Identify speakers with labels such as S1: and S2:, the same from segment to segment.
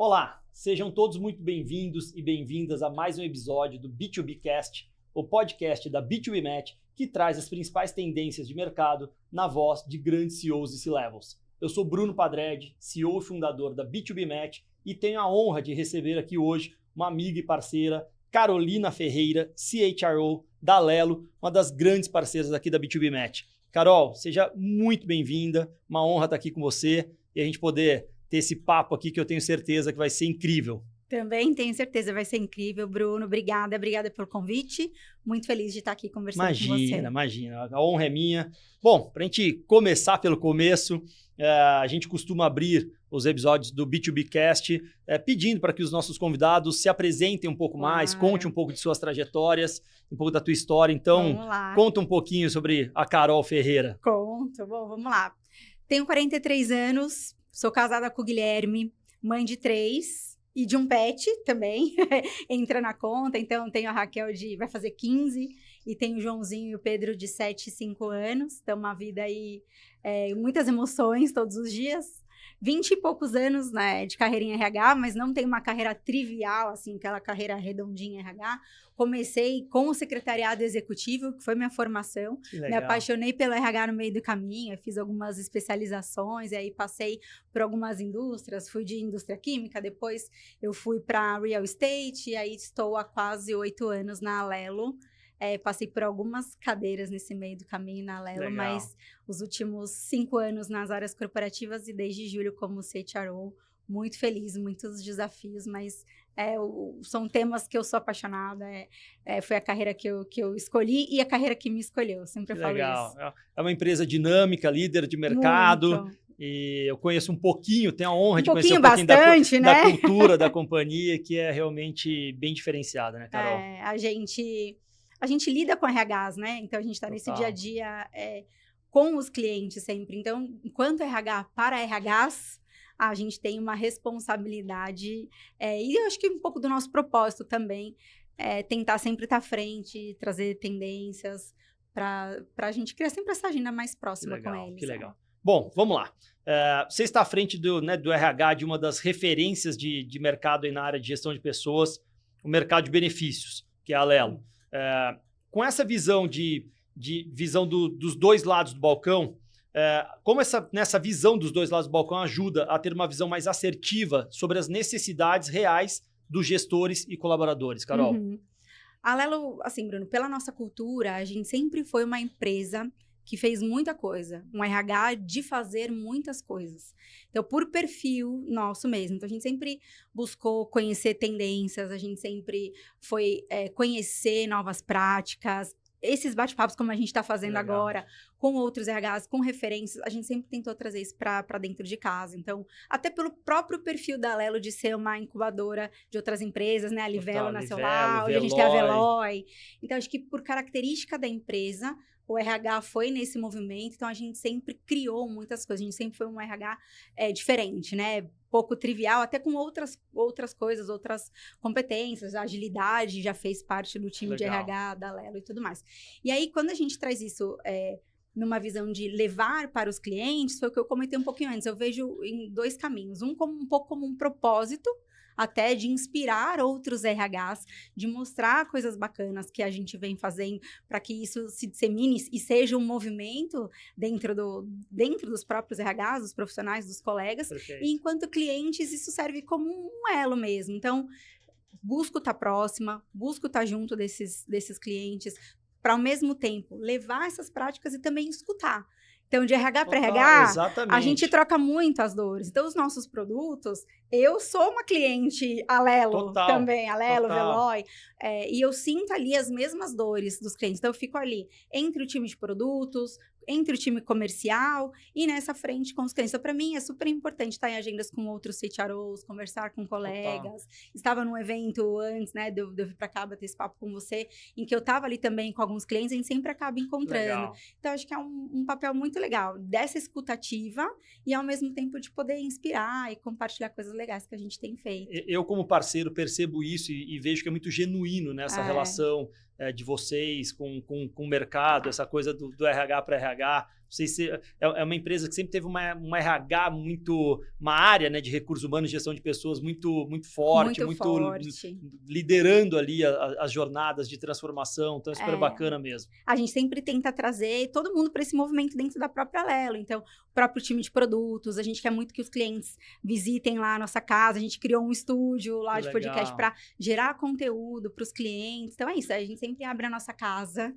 S1: Olá, sejam todos muito bem-vindos e bem-vindas a mais um episódio do B2Bcast, o podcast da B2B Match, que traz as principais tendências de mercado na voz de grandes CEOs e C-Levels. Eu sou Bruno Padred, CEO e fundador da B2B Match, e tenho a honra de receber aqui hoje uma amiga e parceira, Carolina Ferreira, CHRO da Alelo, uma das grandes parceiras aqui da B2B Match. Carol, seja muito bem-vinda, uma honra estar aqui com você e a gente poder ter esse papo aqui que eu tenho certeza que vai ser incrível.
S2: Também tenho certeza, vai ser incrível, Bruno. Obrigada pelo convite. Muito feliz de estar aqui conversando com você.
S1: Imagina, a honra é minha. Bom, para a gente começar pelo começo, a gente costuma abrir os episódios do B2Bcast pedindo para que os nossos convidados se apresentem um pouco mais, conte um pouco de suas trajetórias, um pouco da tua história. Então, conta um pouquinho sobre a Carol Ferreira.
S2: Conto. Bom, vamos lá. Tenho 43 anos, sou casada com o Guilherme, mãe de 3 e de um pet também, entra na conta. Então, tenho a Raquel vai fazer 15 e tenho o Joãozinho e o Pedro de 7 e 5 anos. Então, uma vida aí, muitas emoções todos os dias. 20 e poucos anos, né, de carreira em RH, mas não tenho uma carreira trivial, assim, aquela carreira redondinha em RH. Comecei com o secretariado executivo, que foi minha formação. Me apaixonei pelo RH no meio do caminho, fiz algumas especializações, e aí passei por algumas indústrias, fui de indústria química, depois eu fui para real estate, e aí estou há quase 8 anos na Alelo. Passei por algumas cadeiras nesse meio do caminho na Alelo, mas os últimos 5 anos nas áreas corporativas e desde julho como CHRO, muito feliz, muitos desafios, mas são temas que eu sou apaixonada, foi a carreira que eu escolhi e a carreira que me escolheu, eu sempre falo isso.
S1: É uma empresa dinâmica, líder de mercado.
S2: Muito.
S1: E eu conheço um pouquinho, tenho a honra de conhecer um
S2: pouquinho
S1: bastante,
S2: né?
S1: da cultura da companhia, que é realmente bem diferenziada, né, Carol?
S2: A gente lida com RHs, né? Então, a gente está nesse dia a dia com os clientes sempre. Então, enquanto RH para RHs, a gente tem uma responsabilidade. E eu acho que um pouco do nosso propósito também tentar sempre estar à frente, trazer tendências para a gente criar sempre essa agenda mais próxima com eles.
S1: Que legal. Bom, vamos lá. Você está à frente do RH, de uma das referências de mercado aí na área de gestão de pessoas, o mercado de benefícios, que é a Alelo. Com essa visão visão dos dois lados do balcão, como nessa visão dos dois lados do balcão ajuda a ter uma visão mais assertiva sobre as necessidades reais dos gestores e colaboradores, Carol?
S2: A Alelo, assim, Bruno, pela nossa cultura, a gente sempre foi uma empresa que fez muita coisa, um RH de fazer muitas coisas. Então, por perfil nosso mesmo. Então, a gente sempre buscou conhecer tendências, a gente sempre foi conhecer novas práticas. Esses bate-papos, como a gente está fazendo agora, com outros RHs, com referências, a gente sempre tentou trazer isso para dentro de casa. Então, até pelo próprio perfil da Alelo de ser uma incubadora de outras empresas, né? A Livelo Nacional, hoje a gente tem a Veloy. Então, acho que por característica da empresa, o RH foi nesse movimento, então a gente sempre criou muitas coisas, a gente sempre foi um RH diferente, né? Pouco trivial, até com outras coisas, outras competências, a agilidade já fez parte do time de RH da Alelo e tudo mais. E aí, quando a gente traz isso numa visão de levar para os clientes, foi o que eu comentei um pouquinho antes, eu vejo em 2 caminhos, um pouco como um propósito, até de inspirar outros RHs, de mostrar coisas bacanas que a gente vem fazendo para que isso se dissemine e seja um movimento dentro dos próprios RHs, dos profissionais, dos colegas.
S1: Perfeito.
S2: E enquanto clientes, isso serve como um elo mesmo. Então, busco estar próxima, busco estar junto desses clientes, para ao mesmo tempo levar essas práticas e também escutar. Então, de RH para RH,
S1: exatamente.
S2: A gente troca muito as dores. Então, os nossos produtos, eu sou uma cliente Alelo também, Alelo, Veloy, e eu sinto ali as mesmas dores dos clientes. Então, eu fico ali entre o time de produtos, entre o time comercial e nessa frente com os clientes. Então, para mim, é super importante estar em agendas com outros CHROs, conversar com colegas. Estava num evento antes, né, de eu vir para cá bater esse papo com você, em que eu estava ali também com alguns clientes, a gente sempre acaba encontrando. Então, acho que é um papel muito legal dessa escutativa e, ao mesmo tempo, de poder inspirar e compartilhar coisas legais que a gente tem feito.
S1: Eu, como parceiro, percebo isso e vejo que é muito genuíno nessa relação de vocês com o mercado, essa coisa do RH para RH? É uma empresa que sempre teve uma RH uma área, né, de recursos humanos, gestão de pessoas muito forte, liderando ali as jornadas de transformação, então é super bacana mesmo.
S2: A gente sempre tenta trazer todo mundo para esse movimento dentro da própria Lelo, então o próprio time de produtos, a gente quer muito que os clientes visitem lá a nossa casa, a gente criou um estúdio lá de podcast para gerar conteúdo para os clientes, então é isso, a gente sempre abre a nossa casa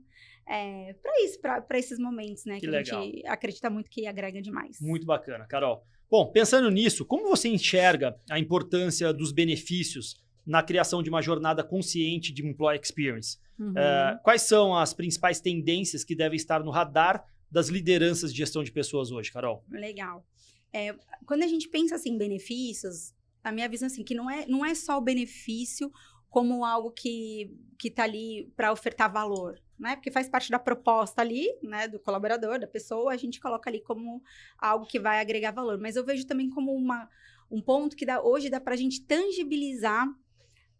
S2: para isso, para esses momentos, né? Que a gente acredita muito que agrega demais.
S1: Muito bacana, Carol. Bom, pensando nisso, como você enxerga a importância dos benefícios na criação de uma jornada consciente de employee experience? Quais são as principais tendências que devem estar no radar das lideranças de gestão de pessoas hoje, Carol?
S2: Legal. Quando a gente pensa assim, em benefícios, a minha visão é assim, que não é só o benefício como algo que está ali para ofertar valor, né? Porque faz parte da proposta ali, né, do colaborador, da pessoa, a gente coloca ali como algo que vai agregar valor. Mas eu vejo também como um ponto que hoje dá para a gente tangibilizar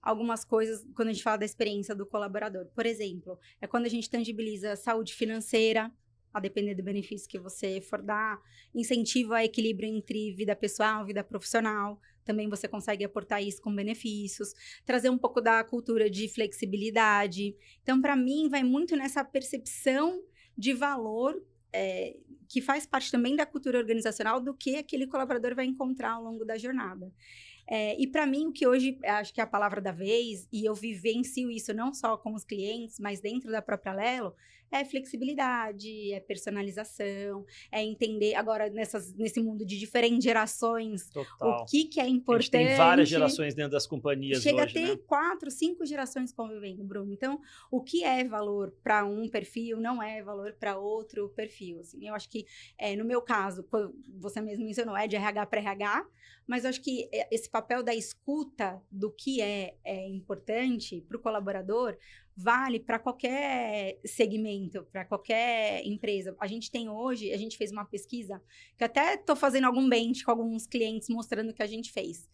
S2: algumas coisas quando a gente fala da experiência do colaborador. Por exemplo, é quando a gente tangibiliza saúde financeira, a depender do benefício que você for dar, incentivo a equilíbrio entre vida pessoal e vida profissional, também você consegue aportar isso com benefícios, trazer um pouco da cultura de flexibilidade. Então, para mim, vai muito nessa percepção de valor que faz parte também da cultura organizacional do que aquele colaborador vai encontrar ao longo da jornada. E para mim, o que hoje acho que é a palavra da vez, e eu vivencio isso não só com os clientes, mas dentro da própria Lelo, é flexibilidade, é personalização, é entender agora nesse mundo de diferentes gerações.
S1: Total.
S2: O que é importante.
S1: A gente tem várias gerações dentro das companhias
S2: Chega
S1: hoje,
S2: a ter 4, 5 gerações convivendo, Bruno. Então, o que é valor para um perfil não é valor para outro perfil. Assim. Eu acho que, no meu caso, você mesmo mencionou, é de RH para RH, mas eu acho que esse papel da escuta do que é importante para o colaborador vale para qualquer segmento, para qualquer empresa. A gente fez uma pesquisa, que até estou fazendo algum bench com alguns clientes mostrando o que a gente fez,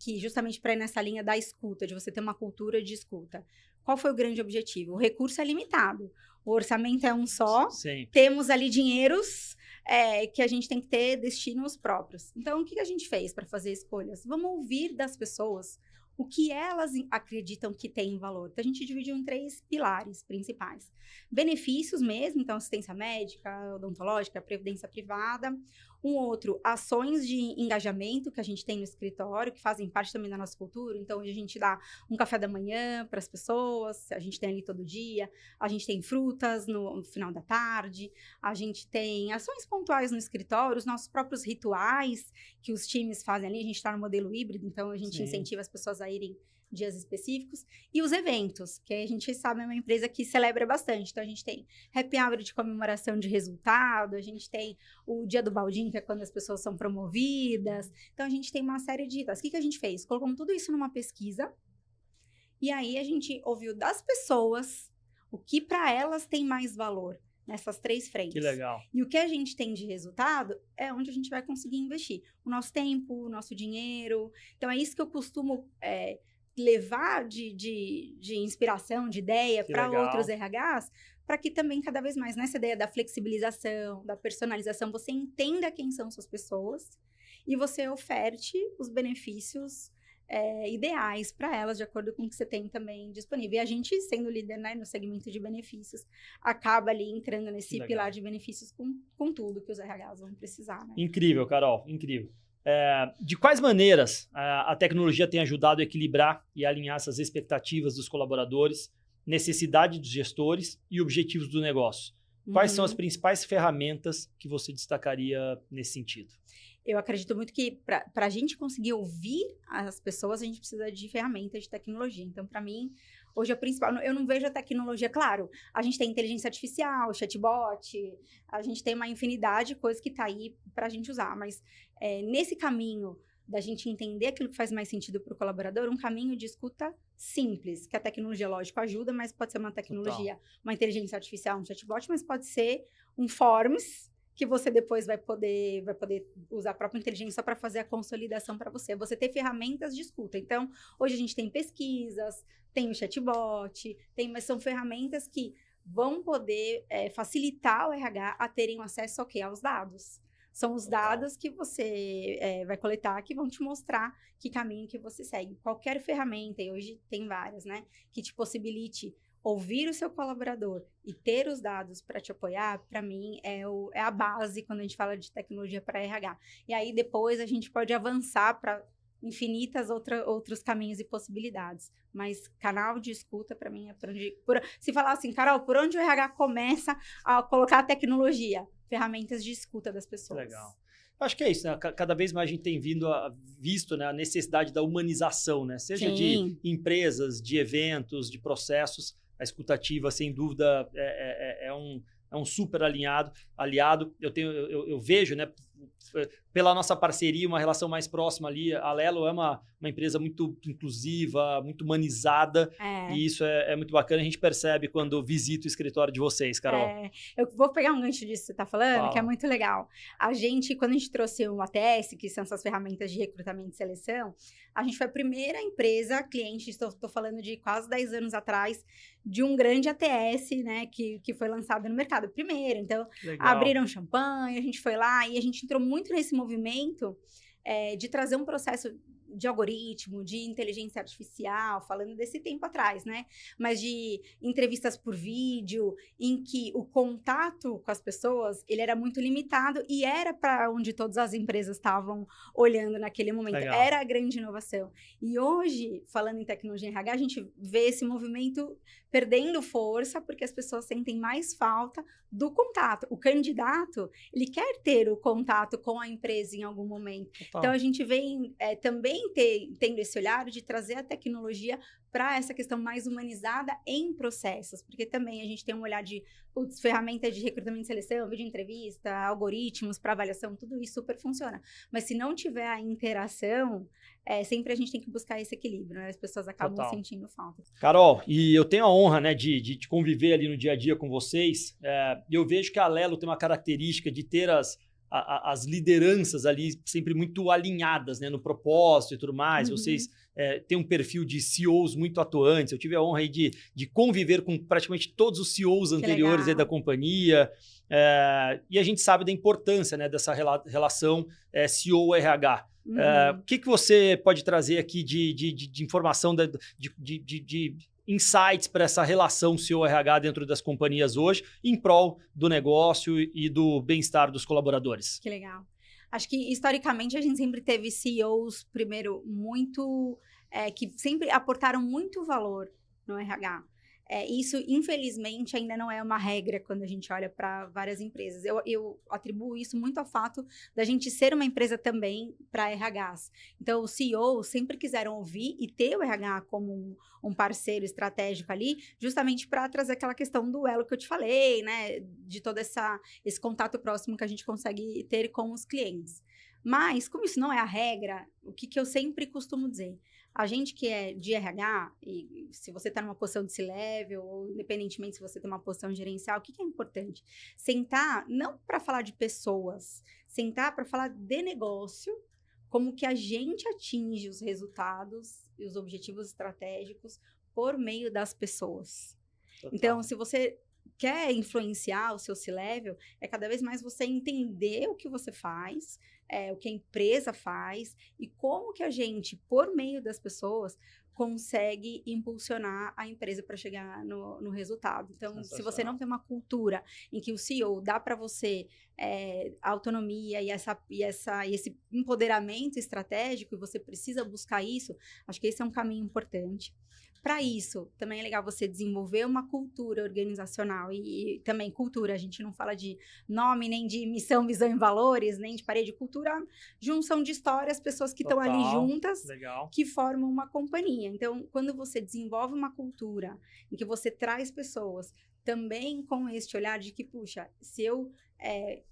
S2: que justamente para ir nessa linha da escuta, de você ter uma cultura de escuta. Qual foi o grande objetivo? O recurso é limitado, o orçamento é um só, temos ali dinheiros que a gente tem que ter destinos próprios. Então, o que a gente fez para fazer escolhas? Vamos ouvir das pessoas o que elas acreditam que tem valor. Então, a gente dividiu em 3 pilares principais. Benefícios mesmo, então assistência médica, odontológica, previdência privada. Um outro, ações de engajamento que a gente tem no escritório, que fazem parte também da nossa cultura. Então, hoje a gente dá um café da manhã para as pessoas, a gente tem ali todo dia, a gente tem frutas no final da tarde, a gente tem ações pontuais no escritório, os nossos próprios rituais que os times fazem ali, a gente está no modelo híbrido, então a gente incentiva as pessoas a irem dias específicos, e os eventos, que a gente sabe é uma empresa que celebra bastante. Então, a gente tem happy hour de comemoração de resultado, a gente tem o dia do baldinho, que é quando as pessoas são promovidas. Então, a gente tem uma série de datas. O que a gente fez? Colocamos tudo isso numa pesquisa, e aí a gente ouviu das pessoas o que para elas tem mais valor nessas 3 frentes.
S1: Que legal.
S2: E o que a gente tem de resultado é onde a gente vai conseguir investir. O nosso tempo, o nosso dinheiro. Então, é isso que eu costumo levar de inspiração, de ideia para outros RHs, para que também cada vez mais nessa ideia da flexibilização, da personalização, você entenda quem são suas pessoas e você oferte os benefícios ideais para elas, de acordo com o que você tem também disponível. E a gente, sendo líder, né, no segmento de benefícios, acaba ali entrando nesse pilar de benefícios com tudo que os RHs vão precisar. Né?
S1: Incrível, Carol, incrível. De quais maneiras a tecnologia tem ajudado a equilibrar e alinhar essas expectativas dos colaboradores, necessidade dos gestores e objetivos do negócio? Quais são as principais ferramentas que você destacaria nesse sentido?
S2: Eu acredito muito que para a gente conseguir ouvir as pessoas, a gente precisa de ferramentas de tecnologia. Então, para mim, hoje é o principal. Eu não vejo a tecnologia, claro, a gente tem inteligência artificial, chatbot, a gente tem uma infinidade de coisas que está aí para a gente usar, mas nesse caminho da gente entender aquilo que faz mais sentido para o colaborador, um caminho de escuta simples, que a tecnologia, lógico, ajuda, mas pode ser uma tecnologia, uma inteligência artificial, um chatbot, mas pode ser um Forms, que você depois vai poder usar a própria inteligência para fazer a consolidação para você. Você ter ferramentas de escuta. Então, hoje a gente tem pesquisas, tem o chatbot, mas são ferramentas que vão poder facilitar o RH a terem acesso aos dados. São os dados que você vai coletar que vão te mostrar que caminho que você segue. Qualquer ferramenta, e hoje tem várias, né, que te possibilite ouvir o seu colaborador e ter os dados para te apoiar, para mim, é a base quando a gente fala de tecnologia para RH. E aí, depois, a gente pode avançar para infinitas outros caminhos e possibilidades. Mas canal de escuta, para mim, é por onde... se falar assim, Carol, por onde o RH começa a colocar a tecnologia? Ferramentas de escuta das pessoas.
S1: Legal. Acho que é isso, né? Cada vez mais a gente tem visto, né, a necessidade da humanização, né? Seja
S2: Sim.
S1: de empresas, de eventos, de processos. A escutativa, sem dúvida, é um super aliado. Eu vejo, né, pela nossa parceria, uma relação mais próxima ali. A Lelo é uma empresa muito inclusiva, muito humanizada, e isso é muito bacana. A gente percebe quando visita o escritório de vocês, Carol.
S2: Eu vou pegar um gancho disso que você está falando,
S1: Fala.
S2: Que é muito legal. Quando a gente trouxe o ATS, que são essas ferramentas de recrutamento e seleção, a gente foi a primeira empresa, cliente, estou falando de quase 10 anos atrás, de um grande ATS, né, que foi lançado no mercado primeiro. Então,
S1: Legal.
S2: Abriram champanhe, a gente foi lá e a gente entrou muito nesse movimento de trazer um processo de algoritmo, de inteligência artificial, falando desse tempo atrás, né? Mas de entrevistas por vídeo, em que o contato com as pessoas, ele era muito limitado e era para onde todas as empresas estavam olhando naquele momento.
S1: Legal.
S2: Era a grande inovação. E hoje, falando em tecnologia em RH, a gente vê esse movimento perdendo força, porque as pessoas sentem mais falta do contato. O candidato, ele quer ter o contato com a empresa em algum momento.
S1: Total.
S2: Então, a gente vem também tendo esse olhar de trazer a tecnologia para essa questão mais humanizada em processos, porque também a gente tem um olhar de ferramentas de recrutamento e seleção, vídeo entrevista, algoritmos para avaliação, tudo isso super funciona. Mas se não tiver a interação, sempre a gente tem que buscar esse equilíbrio, né? As pessoas acabam sentindo falta.
S1: Carol, e eu tenho a honra, né, de conviver ali no dia a dia com vocês, e eu vejo que a Lelo tem uma característica de ter as lideranças ali sempre muito alinhadas, né, no propósito e tudo mais.
S2: Uhum.
S1: Vocês têm um perfil de CEOs muito atuantes. Eu tive a honra aí de conviver com praticamente todos os CEOs anteriores aí da companhia. E a gente sabe da importância, né, dessa relação CEO-RH.
S2: Uhum.
S1: O que você pode trazer aqui de informação, de insights para essa relação CEO-RH dentro das companhias hoje, em prol do negócio e do bem-estar dos colaboradores?
S2: Que legal. Acho que, historicamente, a gente sempre teve CEOs, primeiro, muito... que sempre aportaram muito valor no RH. Isso, infelizmente, ainda não é uma regra quando a gente olha para várias empresas. Eu atribuo isso muito ao fato da gente ser uma empresa também para RHs. Então, os CEOs sempre quiseram ouvir e ter o RH como um parceiro estratégico ali, justamente para trazer aquela questão do elo que eu te falei, né? De todo esse contato próximo que a gente consegue ter com os clientes. Mas, como isso não é a regra, o que eu sempre costumo dizer? A gente que é de RH, e se você está numa posição de C-level, ou independentemente se você tem uma posição gerencial, o que é importante? Sentar, não para falar de pessoas, sentar para falar de negócio, como que a gente atinge os resultados e os objetivos estratégicos por meio das pessoas.
S1: Total.
S2: Então, se você quer influenciar o seu C-level, é cada vez mais você entender o que você faz, o que a empresa faz e como que a gente, por meio das pessoas, consegue impulsionar a empresa para chegar no resultado. Então, se você não tem uma cultura em que o CEO dá para você autonomia e esse empoderamento estratégico, e você precisa buscar isso, acho que esse é um caminho importante. Para isso, também é legal você desenvolver uma cultura organizacional e também cultura, a gente não fala de nome, nem de missão, visão e valores, nem de parede, cultura, junção de histórias, pessoas que estão ali juntas,
S1: legal,
S2: que formam uma companhia. Então, quando você desenvolve uma cultura em que você traz pessoas também com este olhar de que, puxa, se eu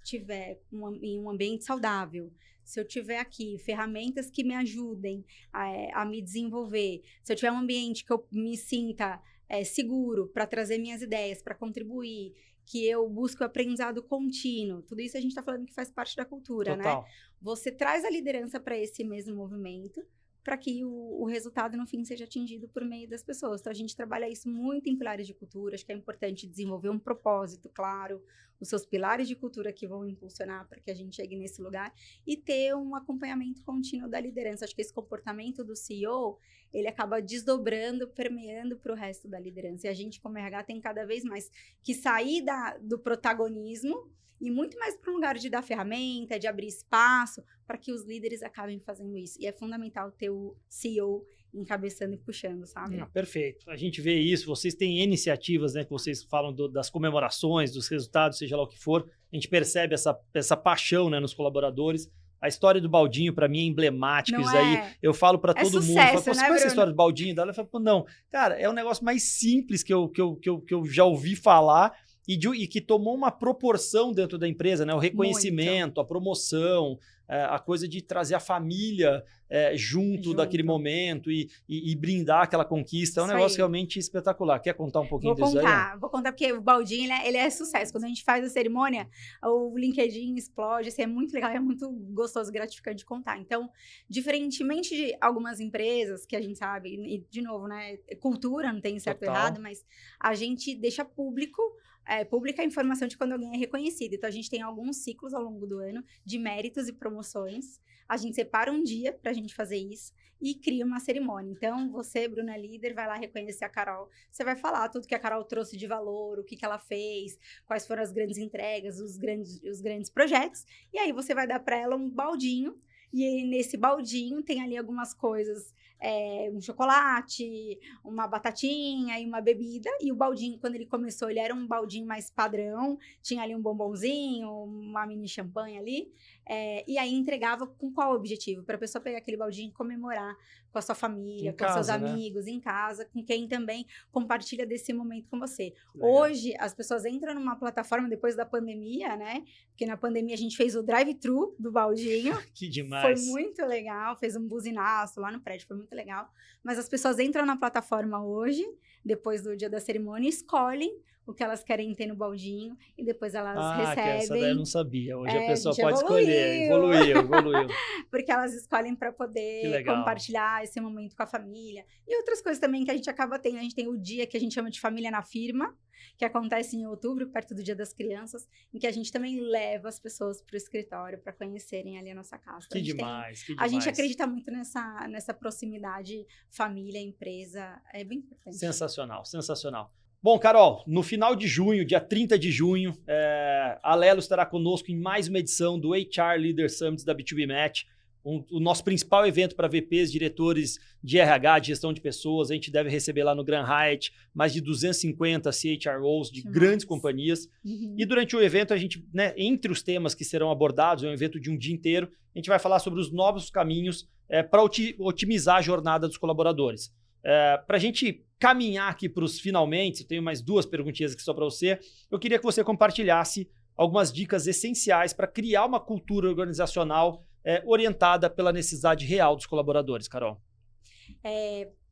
S2: tiver em um ambiente saudável, se eu tiver aqui ferramentas que me ajudem a me desenvolver, se eu tiver um ambiente que eu me sinta seguro para trazer minhas ideias, para contribuir, que eu busco aprendizado contínuo. Tudo isso a gente está falando que faz parte da cultura,
S1: Total.
S2: né? Você traz a liderança para esse mesmo movimento, para que o resultado, no fim, seja atingido por meio das pessoas. Então, a gente trabalha isso muito em pilares de cultura. Acho que é importante desenvolver um propósito, claro, os seus pilares de cultura que vão impulsionar para que a gente chegue nesse lugar e ter um acompanhamento contínuo da liderança. Acho que esse comportamento do CEO, ele acaba desdobrando, permeando para o resto da liderança. E a gente, como RH, tem cada vez mais que sair do protagonismo e muito mais para um lugar de dar ferramenta, de abrir espaço para que os líderes acabem fazendo isso. E é fundamental ter o CEO encabeçando e puxando, sabe?
S1: Perfeito. A gente vê isso, vocês têm iniciativas, né, que vocês falam das comemorações, dos resultados, seja lá o que for. A gente percebe essa paixão, né, nos colaboradores. A história do baldinho, para mim, é emblemática.
S2: Não
S1: Isso aí eu falo para todo mundo.
S2: Sucesso,
S1: Falo, você
S2: né,
S1: conhece a
S2: Bruno?
S1: história do baldinho dela? Eu falo, não, cara, é um negócio mais simples que eu já ouvi falar e que tomou uma proporção dentro da empresa, né? O reconhecimento, a promoção, a coisa de trazer a família junto daquele momento e brindar aquela conquista. É um
S2: Isso
S1: negócio
S2: aí.
S1: realmente espetacular. Quer contar um pouquinho disso aí?
S2: Vou contar, porque o baldinho, ele é sucesso. Quando a gente faz a cerimônia, o LinkedIn explode, assim, é muito legal, é muito gostoso, gratificante de contar. Então, diferentemente de algumas empresas que a gente sabe, e de novo, né, cultura, não tem certo ou errado, mas a gente deixa pública a informação de quando alguém é reconhecido. Então, a gente tem alguns ciclos ao longo do ano de méritos e promoções. A gente separa um dia para a gente fazer isso e cria uma cerimônia. Então, você, Bruna líder, vai lá reconhecer a Carol. Você vai falar tudo que a Carol trouxe de valor, o que ela fez, quais foram as grandes entregas, os grandes projetos. E aí, você vai dar para ela um baldinho. E aí, nesse baldinho tem ali algumas coisas, um chocolate, uma batatinha e uma bebida. E o baldinho, quando ele começou, ele era um baldinho mais padrão. Tinha ali um bombonzinho, uma mini champanhe ali. E aí entregava com qual objetivo? Para a pessoa pegar aquele baldinho e comemorar com a sua família, com seus amigos, em casa, com quem também compartilha desse momento com você. Legal. Hoje, as pessoas entram numa plataforma depois da pandemia, né? Porque na pandemia a gente fez o drive-thru do baldinho.
S1: Que demais.
S2: Foi muito legal, fez um buzinaço lá no prédio, foi muito legal. Mas as pessoas entram na plataforma hoje, depois do dia da cerimônia, e escolhem o que elas querem ter no baldinho e depois elas recebem.
S1: Que essa daí eu não sabia. Hoje a pessoa
S2: a
S1: pode escolher. Evoluiu.
S2: Porque elas escolhem para poder compartilhar esse momento com a família. E outras coisas também que a gente acaba tendo. A gente tem o dia que a gente chama de Família na Firma, que acontece em outubro, perto do Dia das Crianças, em que a gente também leva as pessoas para o escritório para conhecerem ali a nossa casa.
S1: Que demais.
S2: A gente acredita muito nessa proximidade família-empresa. É bem importante.
S1: Sensacional. Bom, Carol, no final de junho, dia 30 de junho, a Lelo estará conosco em mais uma edição do HR Leader Summit da B2B Match, o nosso principal evento para VPs, diretores de RH, de gestão de pessoas. A gente deve receber lá no Grand Hyatt mais de 250 CHROs de grandes companhias. Uhum. E durante o evento, a gente, né, entre os temas que serão abordados, é um evento de um dia inteiro, a gente vai falar sobre os novos caminhos para otimizar a jornada dos colaboradores. Para a gente caminhar aqui para os finalmente, eu tenho mais 2 perguntinhas aqui só para você. Eu queria que você compartilhasse algumas dicas essenciais para criar uma cultura organizacional orientada pela necessidade real dos colaboradores, Carol.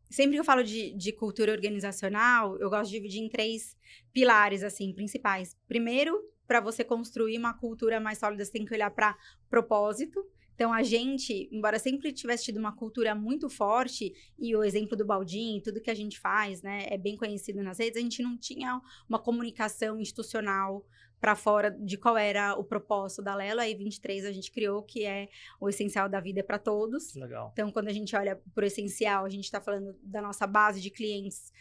S2: Sempre que eu falo de cultura organizacional, eu gosto de dividir em 3 pilares assim, principais. Primeiro, para você construir uma cultura mais sólida, você tem que olhar para propósito. Então, a gente, embora sempre tivesse tido uma cultura muito forte, e o exemplo do baldinho, tudo que a gente faz, né, é bem conhecido nas redes, a gente não tinha uma comunicação institucional para fora de qual era o propósito da Lelo. Aí 23 a gente criou, que é o essencial da vida para todos.
S1: Legal.
S2: Então, quando a gente olha para o essencial, a gente está falando da nossa base de clientes,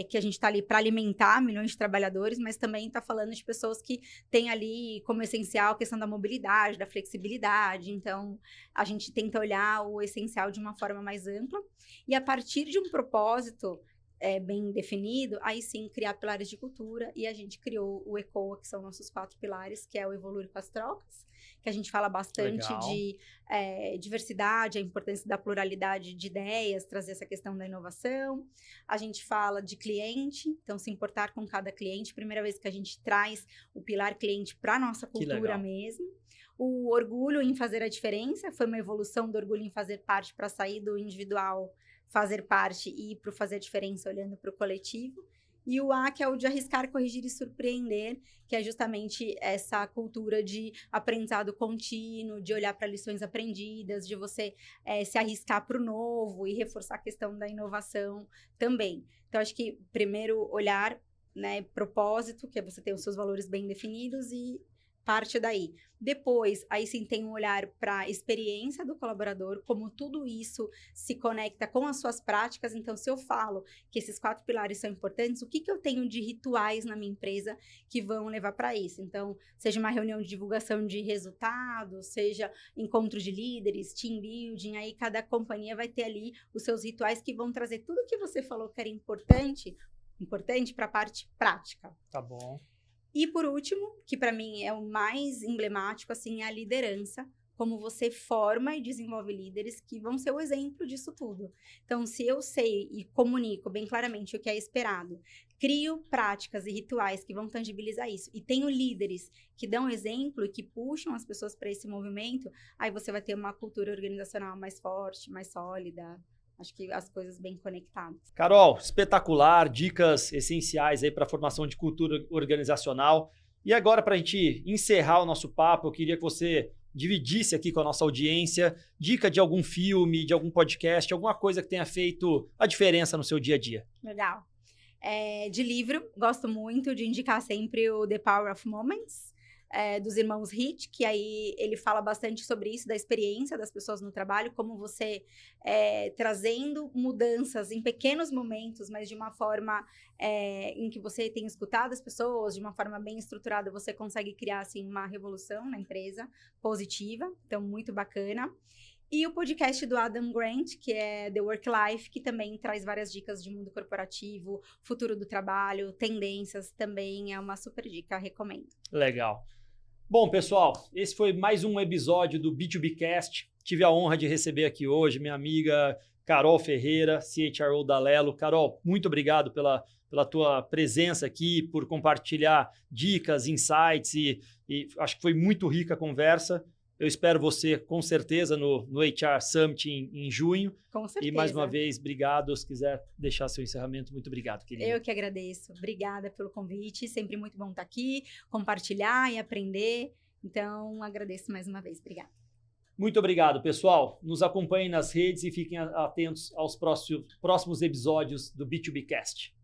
S2: que a gente está ali para alimentar milhões de trabalhadores, mas também está falando de pessoas que têm ali como essencial a questão da mobilidade, da flexibilidade. Então, a gente tenta olhar o essencial de uma forma mais ampla. E a partir de um propósito bem definido, aí sim criar pilares de cultura, e a gente criou o ECOA, que são nossos 4 pilares, que é o Evoluir com as Trocas, que a gente fala bastante de diversidade, a importância da pluralidade de ideias, trazer essa questão da inovação. A gente fala de cliente, então se importar com cada cliente, primeira vez que a gente traz o pilar cliente para a nossa cultura mesmo. O orgulho em fazer a diferença, foi uma evolução do orgulho em fazer parte para sair do individual, fazer parte e ir para fazer a diferença olhando para o coletivo. E o A, que é o de arriscar, corrigir e surpreender, que é justamente essa cultura de aprendizado contínuo, de olhar para lições aprendidas, de você se arriscar para o novo e reforçar a questão da inovação também. Então, acho que primeiro olhar, né, propósito, que é você ter os seus valores bem definidos e parte daí. Depois, aí sim tem um olhar para a experiência do colaborador, como tudo isso se conecta com as suas práticas. Então, se eu falo que esses 4 pilares são importantes, o que eu tenho de rituais na minha empresa que vão levar para isso? Então, seja uma reunião de divulgação de resultados, seja encontro de líderes, team building, aí cada companhia vai ter ali os seus rituais que vão trazer tudo que você falou que era importante para a parte prática.
S1: Tá bom.
S2: E por último, que para mim é o mais emblemático, assim, é a liderança, como você forma e desenvolve líderes que vão ser o exemplo disso tudo. Então, se eu sei e comunico bem claramente o que é esperado, crio práticas e rituais que vão tangibilizar isso, e tenho líderes que dão exemplo e que puxam as pessoas para esse movimento, aí você vai ter uma cultura organizacional mais forte, mais sólida. Acho que as coisas bem conectadas.
S1: Carol, espetacular, dicas essenciais aí para a formação de cultura organizacional. E agora, para a gente encerrar o nosso papo, eu queria que você dividisse aqui com a nossa audiência dica de algum filme, de algum podcast, alguma coisa que tenha feito a diferença no seu dia a dia.
S2: Legal. De livro, gosto muito de indicar sempre o The Power of Moments, dos irmãos Hitch, que aí ele fala bastante sobre isso, da experiência das pessoas no trabalho, como você trazendo mudanças em pequenos momentos, mas de uma forma em que você tem escutado as pessoas, de uma forma bem estruturada, você consegue criar assim, uma revolução na empresa positiva, então muito bacana. E o podcast do Adam Grant, que é The Work Life, que também traz várias dicas de mundo corporativo, futuro do trabalho, tendências, também é uma super dica, recomendo.
S1: Legal. Bom, pessoal, esse foi mais um episódio do B2B Tive a honra de receber aqui hoje minha amiga Carol Ferreira, CHRO da Lelo. Carol, muito obrigado pela tua presença aqui, por compartilhar dicas, insights e acho que foi muito rica a conversa. Eu espero você, com certeza, no HR Summit em junho.
S2: Com certeza.
S1: E, mais uma vez, obrigado. Se quiser deixar seu encerramento, muito obrigado, querida.
S2: Eu que agradeço. Obrigada pelo convite. Sempre muito bom estar aqui, compartilhar e aprender. Então, agradeço mais uma vez. Obrigada.
S1: Muito obrigado, pessoal. Nos acompanhem nas redes e fiquem atentos aos próximos episódios do B2B Cast.